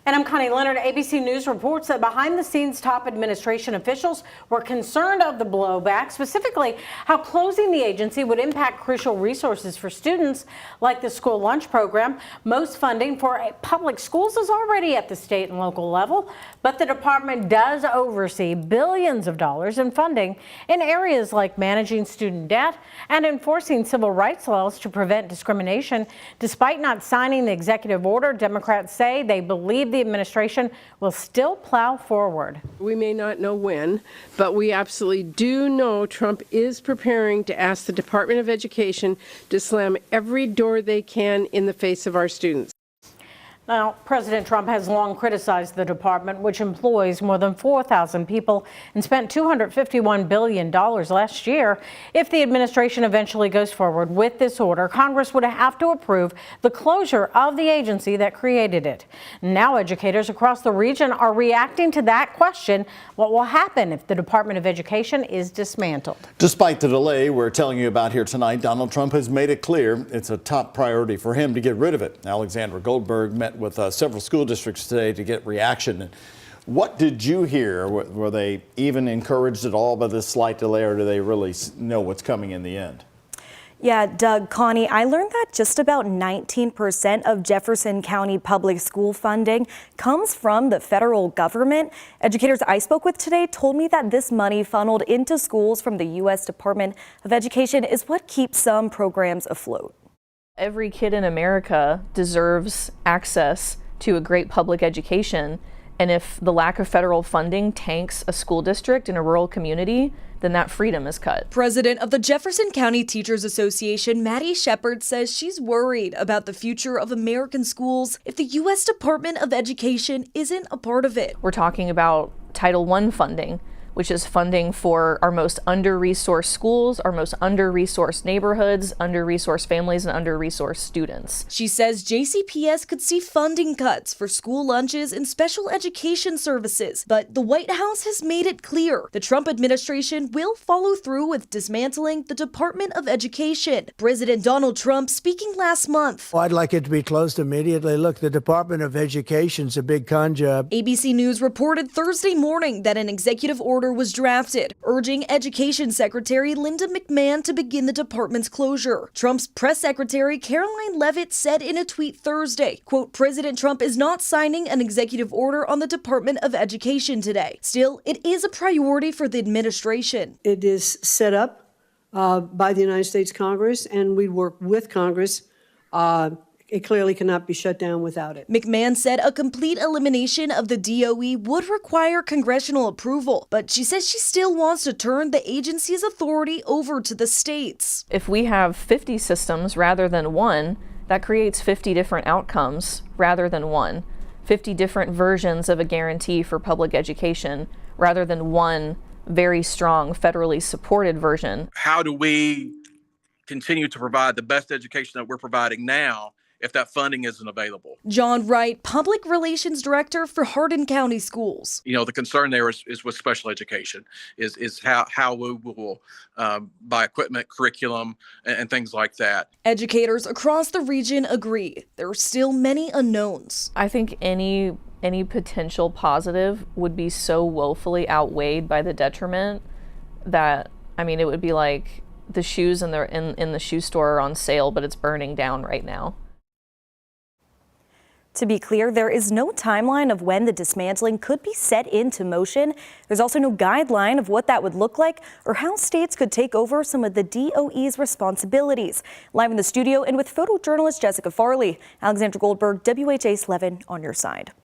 And I'm Connie Leonard. ABC News reports that behind-the-scenes top administration officials were concerned of the blowback, specifically how closing the agency would impact crucial resources for students like the school lunch program. Most funding for public schools is already at the state and local level, but the department does oversee billions of dollars in funding in areas like managing student debt and enforcing civil rights laws to prevent discrimination. Despite not signing the executive order, Democrats say they believe the administration will still plow forward. We may not know when, but we absolutely do know Trump is preparing to ask the Department of Education to slam every door they can in the face of our students. Now, President Trump has long criticized the department, which employs more than 4,000 people and spent $251 billion last year. If the administration eventually goes forward with this order, Congress would have to approve the closure of the agency that created it. Now, educators across the region are reacting to that question. What will happen if the Department of Education is dismantled? Despite the delay we're telling you about here tonight, Donald Trump has made it clear it's a top priority for him to get rid of it. Alexandra Goldberg met with several school districts today to get reaction. What did you hear? Were they even encouraged at all by this slight delay, or do they really know what's coming in the end? Yeah, Doug, Connie, I learned that just about 19% of Jefferson County public school funding comes from the federal government. Educators I spoke with today told me that this money funneled into schools from the U.S. Department of Education is what keeps some programs afloat. Every kid in America deserves access to a great public education, and if the lack of federal funding tanks a school district in a rural community, then that freedom is cut. President of the Jefferson County Teachers Association, Maddie Shepard, says she's worried about the future of American schools if the U.S. Department of Education isn't a part of it. We're talking about Title I funding, which is funding for our most under-resourced schools, our most under-resourced neighborhoods, under-resourced families, and under-resourced students. She says JCPS could see funding cuts for school lunches and special education services, but the White House has made it clear the Trump administration will follow through with dismantling the Department of Education. President Donald Trump speaking last month. I'd like it to be closed immediately. Look, the Department of Education's a big con job. ABC News reported Thursday morning that an executive order was drafted, urging Education Secretary Linda McMahon to begin the department's closure. Trump's press secretary Caroline Leavitt said in a tweet Thursday, quote, "President Trump is not signing an executive order on the Department of Education today. Still, it is a priority for the administration." It is set up by the United States Congress, and we work with Congress. It clearly cannot be shut down without it. McMahon said a complete elimination of the DOE would require congressional approval, but she says she still wants to turn the agency's authority over to the states. If we have 50 systems rather than one, that creates 50 different outcomes rather than one, 50 different versions of a guarantee for public education rather than one very strong federally supported version. How do we continue to provide the best education that we're providing now if that funding isn't available? John Wright, Public Relations Director for Hardin County Schools. You know, the concern there is with special education, is how we will buy equipment, curriculum, and things like that. Educators across the region agree. There are still many unknowns. I think any potential positive would be so woefully outweighed by the detriment that, I mean, it would be like the shoes in the shoe store are on sale, but it's burning down right now. To be clear, there is no timeline of when the dismantling could be set into motion. There's also no guideline of what that would look like or how states could take over some of the DOE's responsibilities. Live in the studio and with photojournalist Jessica Farley, Alexandra Goldberg, WHA's 11 on your side.